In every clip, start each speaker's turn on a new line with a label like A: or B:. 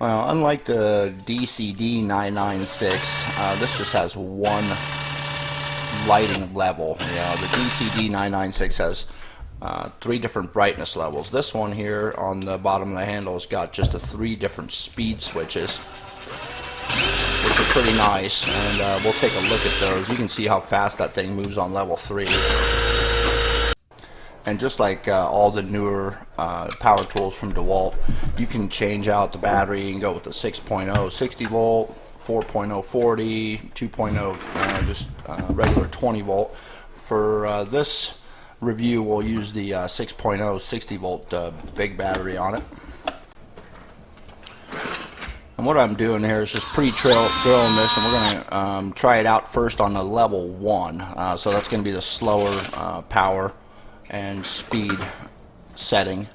A: Well, unlike the DCD996, this just has one lighting level. You know, the DCD996 has 3 different brightness levels. This one here on the bottom of the handle has got just 3 different speed switches, which are pretty nice, and we'll take a look at those. You can see how fast that thing moves on level 3. And just like all the newer power tools from Dewalt, you can change out the battery and go with the 6.0 60 volt, 4.0 40, 2.0 just regular 20 volt. For this review, we'll use the 6.0 60 volt big battery on it. And what I'm doing here is just pre-drilling this, and we're going to try it out first on the level 1. So that's going to be the slower power and speed setting.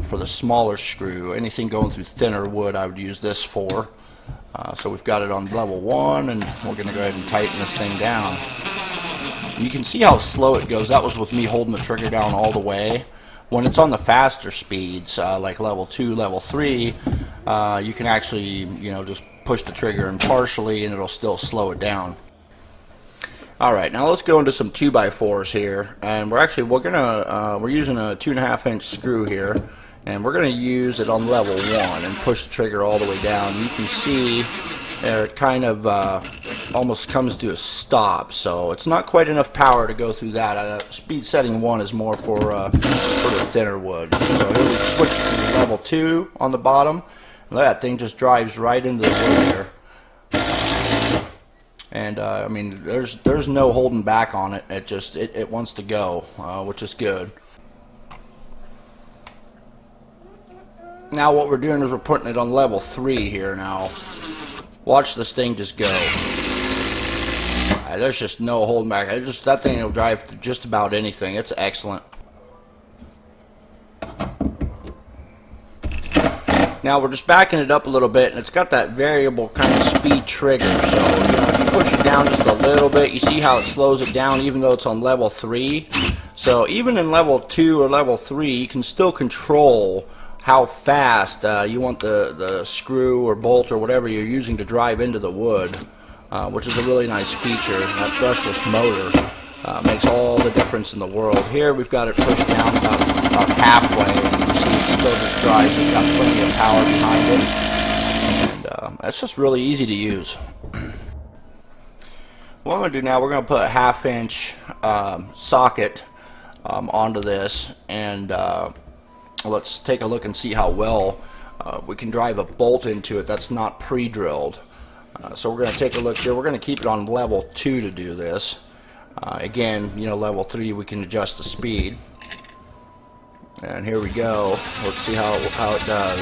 A: For the smaller screw, anything going through thinner wood, I would use this for. So we've got it on level 1, and we're going to go ahead and tighten this thing down. You can see how slow it goes. That was with me holding the trigger down all the way. When it's on the faster speeds, like level 2, level 3, you can actually, you know, just push the trigger in partially, and it'll still slow it down. Alright, now let's go into some 2x4s here, and we're using a 2.5 inch screw here, and we're going to use it on level 1 and push the trigger all the way down. You can see there it kind of almost comes to a stop, so it's not quite enough power to go through that. Speed setting 1 is more for the thinner wood. So here we switch to level 2 on the bottom. That thing just drives right into the wood here. And I mean, there's no holding back on it. It wants to go, which is good. Now what we're doing is we're putting it on level 3 here now. Watch this thing just go. There's just no holding back. That thing will drive to just about anything. It's excellent. Now we're just backing it up a little bit, and it's got that variable kind of speed trigger. So, you know, if you push it down just a little bit, you see how it slows it down even though it's on level 3. So even in level 2 or level 3, you can still control how fast you want the screw or bolt or whatever you're using to drive into the wood, which is a really nice feature. That brushless motor makes all the difference in the world. Here we've got it pushed down about halfway, and you can see it still just drives. It's got plenty of power behind it, and it's just really easy to use. What I'm going to do now, we're going to put a 1/2 inch socket onto this, and let's take a look and see how well we can drive a bolt into it that's not pre-drilled. So we're going to take a look here. We're going to keep it on level 2 to do this. Again, you know, level 3 we can adjust the speed. And here we go. Let's see how it does.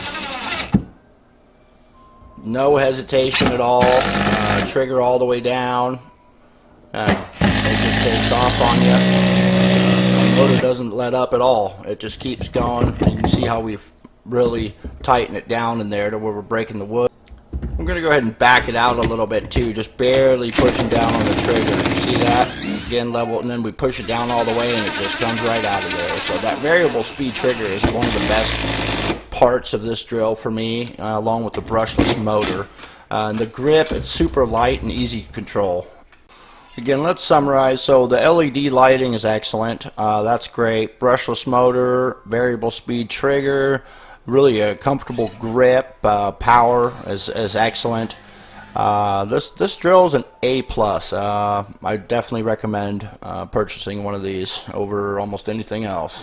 A: No hesitation at all. Trigger all the way down. It just takes off on you. The motor doesn't let up at all. It just keeps going. And you can see how we've really tightened it down in there to where we're breaking the wood. I'm going to go ahead and back it out a little bit too, just barely pushing down on the trigger. You see that? Again, level, and then we push it down all the way, and it just comes right out of there. So that variable speed trigger is one of the best parts of this drill for me, along with the brushless motor. And the grip, it's super light and easy to control. Again, let's summarize. So the LED lighting is excellent. That's great. Brushless motor, variable speed trigger. Really a comfortable grip. Power is excellent. This drill is an A+. I definitely recommend purchasing one of these over almost anything else.